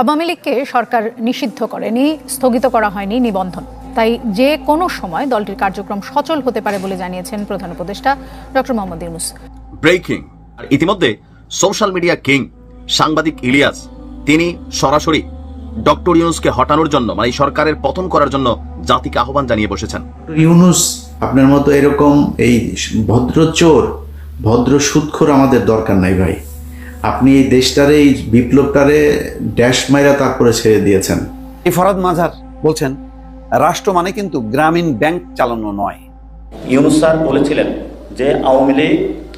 আওয়ামী লীগকে সরকার নিষিদ্ধ করেনি, স্থগিত করা হয়নি নিবন্ধন। তাই যে কোনো সময় দলটির কার্যক্রম সচল হতে পারে বলে জানিয়েছেন প্রধান উপদেষ্টা ডক্টর মোহাম্মদ ইউনূস। ব্রেকিং। ইতিমধ্যে সোশ্যাল মিডিয়া কিং সাংবাদিক ইলিয়াস তিনি সরাসরি ডক্টর ইউনূসকে হটানোর জন্য মানে সরকারের পতন করার জন্য জাতিকে আহ্বান জানিয়ে বসেছেন। ইউনূস আপনার মতো এরকম এই ভদ্র চোর ভদ্র সুদখোর আমাদের দরকার নাই ভাই। আপনি এই দেশটারে এই বিপ্লবটারে ড্যাশ মাইরা তারপরে ছেড়ে দিয়েছেন। এই ফরহাদ মাঝার বলছেন রাষ্ট্র মানে কিন্তু গ্রামীণ ব্যাংক চালানো নয়। ইউনূস স্যার বলেছিলেন যে আওয়ামী লীগ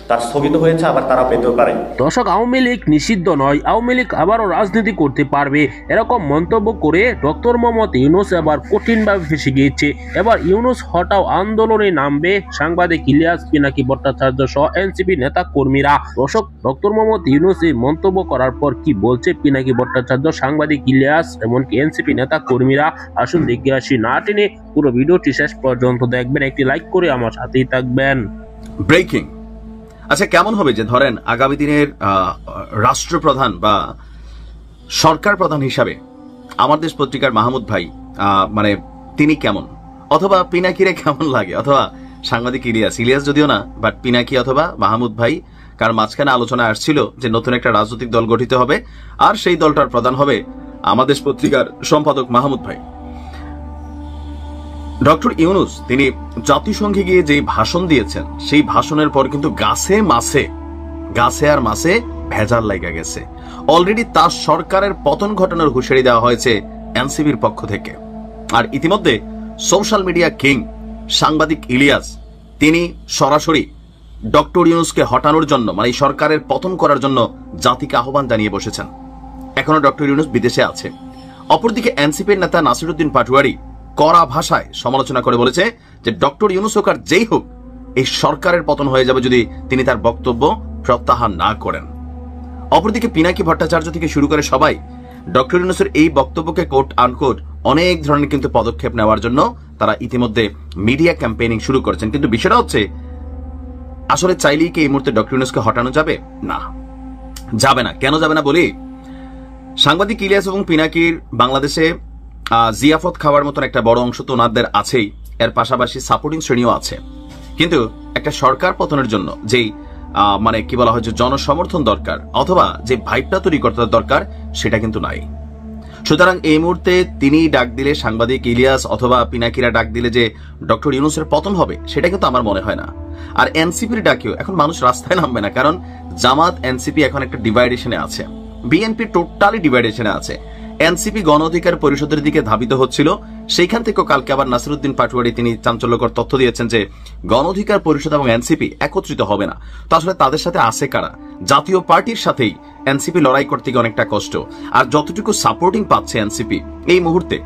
তার স্থগিত হয়েছে, আবার তারা পেতেও পারে। দর্শক, আওয়ামী লীগ নিষিদ্ধ নয়, আওয়ামী লীগ আবারও রাজনীতি করতে পারবে, এরকম মন্তব্য করে ডক্টর মোহাম্মদ ইউনূস এবার কঠিনভাবে ফেসে গিয়েছে। এবার ইউনূস হটাও আন্দোলনে নামবে সাংবাদিক ইলিয়াস, পিনাকি ভট্টাচার্য সহ এনসিপি নেতা কর্মীরা। দর্শক, ডক্টর মোহাম্মদ ইউনূস এই মন্তব্য করার পর কি বলছে পিনাকি ভট্টাচার্য, সাংবাদিক ইলিয়াস, এমনকি এনসিপি নেতা কর্মীরা, আসুন দেখে আসি। না টেনে পুরো ভিডিওটি শেষ পর্যন্ত দেখবেন, একটি লাইক করে আমার সাথেই থাকবেন। ব্রেকিং। আচ্ছা, কেমন হবে যে ধরেন আগামী দিনের রাষ্ট্রপ্রধান বা সরকার প্রধান হিসাবে আমার দেশ পত্রিকার মাহমুদ ভাই মানে তিনি কেমন, অথবা পিনাকিরে কেমন লাগে, অথবা সাংবাদিক ইলিয়াস যদিও না, বাট পিনাকি অথবা মাহমুদ ভাই, কার মাঝখানে আলোচনা আসছিল যে নতুন একটা রাজনৈতিক দল গঠিত হবে আর সেই দলটার প্রধান হবে আমার দেশ পত্রিকার সম্পাদক মাহমুদ ভাই। ডক্টর ইউনূস তিনি জাতিসংঘে গিয়ে যে ভাষণ দিয়েছেন সেই ভাষণের পর কিন্তু গাছে আর মাছে ভেজাল লাগা গেছে। অলরেডি তার সরকারের পতন ঘটানোর হুঁশিয়ারি দেওয়া হয়েছে এনসিপির পক্ষ থেকে। আর ইতিমধ্যে সোশ্যাল মিডিয়া কিং সাংবাদিক ইলিয়াস তিনি সরাসরি ডক্টর ইউনূসকে হটানোর জন্য মানে সরকারের পতন করার জন্য জাতিকে আহ্বান জানিয়ে বসেছেন। এখনো ডক্টর ইউনূস বিদেশে আছে। অপরদিকে এনসিপির নেতা নাসিরউদ্দিন পাটোয়ারি কড়া ভাষায় সমালোচনা করে বলেছে যে ডক্টর ইউনূস হোক আর যেই হোক, এই সরকারের পতন হয়ে যাবে যদি তিনি তার বক্তব্য প্রত্যাহার না করেন। অপরদিকে পিনাকি ভট্টাচার্য থেকে শুরু করে সবাই ডক্টর ইউনূসের এই বক্তব্যকে কোট আনকোট অনেক ধরনের কিন্তু পদক্ষেপ নেওয়ার জন্য তারা ইতিমধ্যে মিডিয়া ক্যাম্পেইনিং শুরু করেছেন। কিন্তু বিষয়টা হচ্ছে আসলে চাইলেই কি এই মুহূর্তে ডক্টর ইউনূসকে হটানো যাবে? না, যাবে না। কেন যাবে না বলি, সাংবাদিক ইলিয়াস এবং পিনাকির বাংলাদেশে জিয়াফত খাওয়ার মতন একটা বড় অংশ তো ওনাদের আছেই, এর পাশাপাশি সাপোর্টিং শ্রেণীও আছে। কিন্তু একটা সরকার পতনের জন্য যেই মানে কি বলা হয় যে জনসমর্থন দরকার অথবা যে ভাইবটা তৈরি করতে দরকার সেটা কিন্তু নাই। সুতরাং এই মুহূর্তে তিনি ডাক দিলে, সাংবাদিক ইলিয়াস অথবা পিনাকিরা ডাক দিলে যে ডক্টর ইউনূসের পতন হবে, সেটা কিন্তু আমার মনে হয় না। আর এনসিপির ডাকেও এখন মানুষ রাস্তায় নামবে না, কারণ জামাত এনসিপি এখন একটা ডিভাইডেশনে আছে, বিএনপি টোটালি ডিভাইডেশনে আছে। এনসিপি গণ অধিকার পরিষদের দিকে ধাবিত হচ্ছিল, সেইখান থেকেও কালকে আবার নাসিরউদ্দিন পাটোয়ারি তিনি চাঞ্চল্যকর তথ্য দিয়েছেন যে গণ অধিকার পরিষদ এবং এনসিপি একত্রিত হবে না। তো আসলে তাদের সাথে আছে কারা? জাতীয় পার্টির সাথেই এনসিপি লড়াই করতে গিয়ে অনেকটা কষ্ট। আর যতটুকু সাপোর্টিং পাচ্ছে এনসিপি এই মুহূর্তে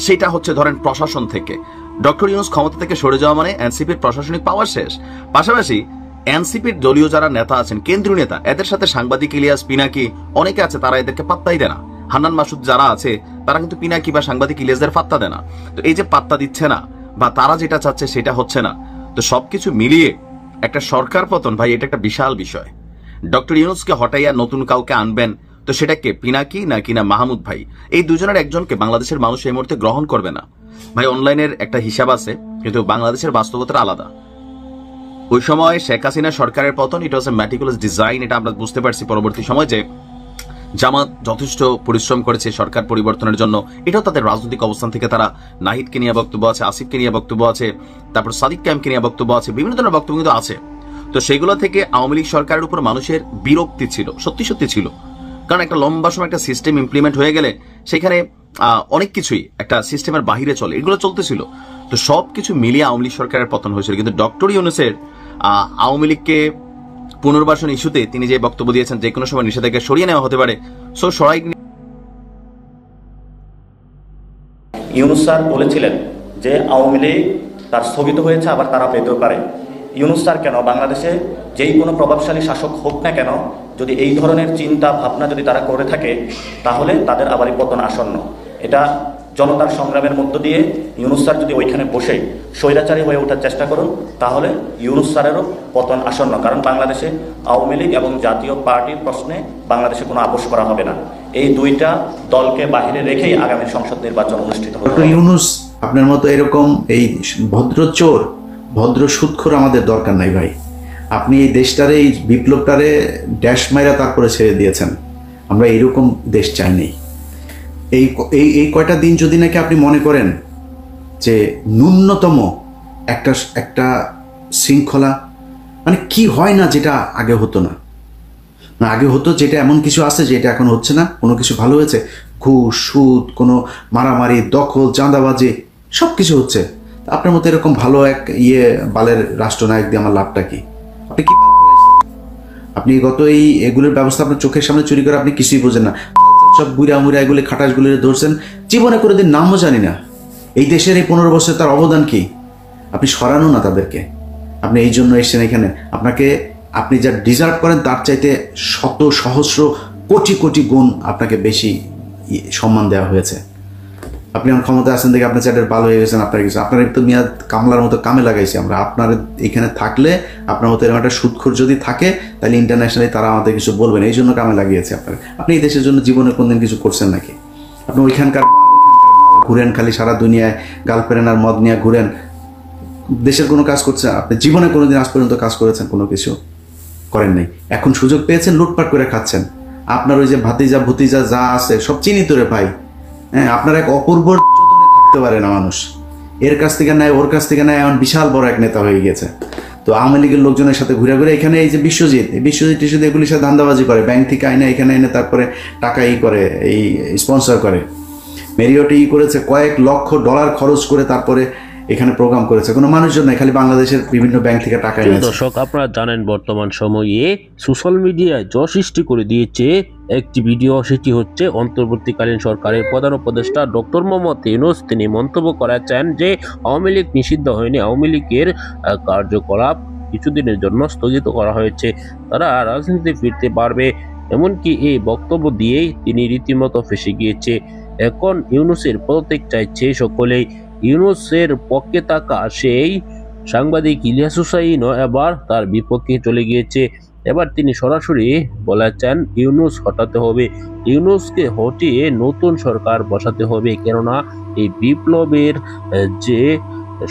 সেটা হচ্ছে ধরেন প্রশাসন থেকে। ডক্টর ইউনূস ক্ষমতা থেকে সরে যাওয়া মানে এনসিপির প্রশাসনিক পাওয়ার শেষ। পাশাপাশি এনসিপির দলীয় যারা নেতা আছেন, কেন্দ্রীয় নেতা, এদের সাথে সাংবাদিক ইলিয়াস, পিনাকি অনেকে আছে, তারা এদেরকে পাত্তাই দেয় না। হান্নান মাসুদ যারা আছে তারা কিন্তু পিনাকি বা সাংবাদিক ইলিয়াসদের পাত্তা দেয় না। তো এই যে পাত্তা দিচ্ছে না বা তারা যেটা চাচ্ছে সেটা হচ্ছে না, তো সবকিছু মিলিয়ে একটা সরকার পতন ভাই, এটা একটা বিশাল বিষয়। ডক্টর ইউনূসকে হটাইয়া নতুন কাউকে আনবেন, তো সেটাকে পিনাকি নাকি না মাহমুদ ভাই, এই দুজনের একজনকে বাংলাদেশের মানুষ এই মুহূর্তে গ্রহণ করবে না ভাই। অনলাইনের একটা হিসাব আছে, কিন্তু বাংলাদেশের বাস্তবতা আলাদা। ওই সময় শেখ হাসিনা সরকারের পতন, ইট ওয়াজ এ ম্যাটিকুলাস ডিজাইন, এটা আমরা বুঝতে পারছি পরবর্তী সময় যে জামাত যথেষ্ট পরিশ্রম করেছে সরকার পরিবর্তনের জন্য। এটাও তাদের রাজনৈতিক অবস্থান থেকে তারা নাহিদকে নিয়ে বক্তব্য আছে, আসিফকে নিয়ে বক্তব্য আছে, তারপর সাদিক ক্যাম্পকে নিয়ে বক্তব্য আছে, বিভিন্ন ধরনের বক্তব্য কিন্তু আছে। তো সেগুলো থেকে আওয়ামী লীগ সরকারের উপর মানুষের বিরক্তি ছিল, সত্যি সত্যি ছিল। কারণ একটা লম্বা সময় একটা সিস্টেম ইমপ্লিমেন্ট হয়ে গেলে সেখানে অনেক কিছুই একটা সিস্টেমের বাহিরে চলে, এগুলো চলতেছিল। তো সবকিছু মিলিয়ে আওয়ামী লীগ সরকারের পতন হয়েছিল। কিন্তু ডক্টর ইউনূসের আওয়ামী লীগকে পুনর্বাসন ইস্যুতে তিনি যে বক্তব্য দিয়েছেন যে কোনো সময় নিষেধাজ্ঞা সরিয়ে নেওয়া হতে পারে, সো সরাই। ইউনূস স্যার বলেছিলেন যে আওয়ামী লীগ তার স্থগিত হয়েছে, আবার তারা পেতেও পারে। ইউনূস স্যার কেন বাংলাদেশে যেই কোনো প্রভাবশালী শাসক হোক না কেন, যদি এই ধরনের চিন্তা ভাবনা যদি তারা করে থাকে, তাহলে তাদের আবারই পতন আসন্ন। এটা জনতার সংগ্রামের মধ্য দিয়ে ইউনূস স্যার যদি ওইখানে বসে স্বৈরাচারী হয়ে ওঠার চেষ্টা করুন, তাহলে ইউনূস স্যারেরও পতন আসন্ন। কারণ বাংলাদেশে আওয়ামী লীগ এবং জাতীয় পার্টির প্রশ্নে বাংলাদেশে কোনো আপোষ করা হবে না। এই দুইটা দলকে বাহিরে রেখেই আগামী সংসদ নির্বাচন অনুষ্ঠিত হবে। ডক্টর ইউনূস, আপনার মতো এরকম এই ভদ্র চোর, ভদ্র সুদখোর আমাদের দরকার নাই ভাই। আপনি এই দেশটারে, এই বিপ্লবটারে ড্যাশ মাইরা তারপরে ছেড়ে দিয়েছেন। আমরা এইরকম দেশ চাই নেই। এই কয়টা দিন যদি নাকি আপনি মনে করেন যে ন্যূনতম একটা শৃঙ্খলা, মানে কি হয় না যেটা আগে হতো না, আগে হতো যেটা এমন কিছু আছে যেটা এখন হচ্ছে না, কোনো কিছু ভালো হয়েছে, ঘুষ, সুদ, কোনো মারামারি, দখল, চাঁদাবাজি, সব কিছু হচ্ছে। আপনার মতো এরকম ভালো এক বালের রাষ্ট্রনায়ক দিয়ে আমার লাভটা কি? আপনি কি আপনি গত এগুলোর ব্যবস্থা আপনার চোখের সামনে চুরি করে আপনি কিছুই বোঝেন না। সব বুড়া মুড়া এগুলি খাটাসগুলি ধরছেন, জীবনে করে দিন নামও জানি না। এই দেশের এই 15 বছরে তার অবদান কি? আপনি সরানো না তাদেরকে। আপনি এই জন্য এসেছেন এখানে। আপনি যা ডিজার্ভ করেন তার চাইতে শত সহস্র কোটি কোটি গুণ আপনাকে বেশি সম্মান দেওয়া হয়েছে। আপনি আমার ক্ষমতা আছেন দেখে আপনার চ্যাটের ভালো হয়ে গেছেন। আপনার তো মেয়াদ কামলার মতো কামে লাগাইছি আমরা। আপনার এখানে থাকলে, আপনার মতো এরকম একটা সুদখোর যদি থাকে, তাহলে ইন্টারন্যাশনালি তারা আমাদের কিছু বলবেন, এই জন্য কামে লাগিয়েছে আপনার। আপনি এই দেশের জন্য জীবনে কোনদিন কিছু করছেন নাকি? আপনি ওইখানকার ঘুরেন, খালি সারা দুনিয়ায় গার্লফ্রেন্ড আর মদ নিয়ে ঘুরেন, দেশের কোনো কাজ করছেন? আপনি জীবনে কোনোদিন আজ পর্যন্ত কাজ করেছেন? কোনো কিছু করেন নাই। এখন সুযোগ পেয়েছেন, লুটপাট করে খাচ্ছেন। আপনার ওই যে ভাতিজা ভতিজা যা আছে সব চিনি তোরে ভাই। হ্যাঁ, আপনার এক অপূর্ব থাকতে পারে না মানুষ, এর কাছ থেকে নেয়, ওর কাছ থেকে নেয়, এমন বিশাল বড় এক নেতা হয়ে গেছে। তো আওয়ামী লীগের লোকজনের সাথে ঘুরে ঘুরে এখানে এই যে বিশ্বজিৎ টিশ্বজিৎ এগুলির সাথে ধান্দাবাজি করে, ব্যাংক থেকে আইনে এখানে এনে তারপরে টাকা করে, এই স্পন্সর করে। মেরিওটে করেছে, কয়েক লক্ষ ডলার খরচ করে তারপরে এখানে প্রোগ্রাম করেছে। কোনো মানুষজন নাই, খালি বাংলাদেশের বিভিন্ন ব্যাংক থেকে টাকা এনেছে। দর্শক, আপনারা জানেন বর্তমান সময়ে সোশ্যাল মিডিয়ায় জ সৃষ্টি করে দিয়েছে একটি ভিডিও, সেটি হচ্ছে অন্তর্বর্তীকালীন সরকারের প্রধান উপদেষ্টা ডক্টর মোহাম্মদ ইউনূস। তিনি মন্তব্য করেছেন যে আওয়ামী লীগ নিষিদ্ধ হয়নি, আওয়ামী লীগের কার্যকলাপ কিছুদিনের জন্য স্থগিত করা হয়েছে, তারা রাজনীতিতে ফিরতে পারবে। এমনকি এই বক্তব্য দিয়েই তিনি রীতিমতো ফেঁসে গিয়েছে। এখন ইউনূসের পদত্যাগ চাইছে সকলেই। ইউনূসের পক্ষে থাকা সেই সাংবাদিক ইলিয়াস হুসাইনও এবার তার বিপক্ষে চলে গিয়েছে। এবার তিনি সরাসরি বলেছেন ইউনূস হটাতে হবে, ইউনূসকে হটিয়ে নতুন সরকার বসাতে হবে। কেননা এই বিপ্লবের যে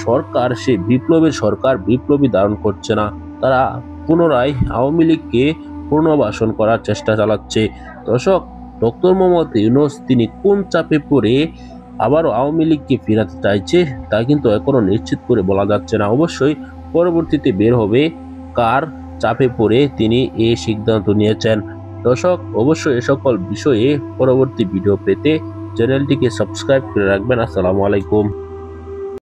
সরকার, সেই বিপ্লবের সরকার বিপ্লবী ধারণ করছে না, তারা পুনরায় আওয়ামী লীগকে পুনর্বাসন করার চেষ্টা চালাচ্ছে। দর্শক, ডক্টর মোহাম্মদ ইউনূস তিনি কোন চাপে পড়ে আবারও আওয়ামী লীগকে ফেরাতে চাইছে তা কিন্তু এখনো নিশ্চিত করে বলা যাচ্ছে না। অবশ্যই পরবর্তীতে বের হবে কার চাপে পড়ে তিনি এই সিদ্ধান্ত নিয়েছেন। দর্শক, অবশ্যই এ সকল বিষয়ে পরবর্তী ভিডিও পেতে চ্যানেলটিকে সাবস্ক্রাইব করে রাখবেন। আসসালামু আলাইকুম।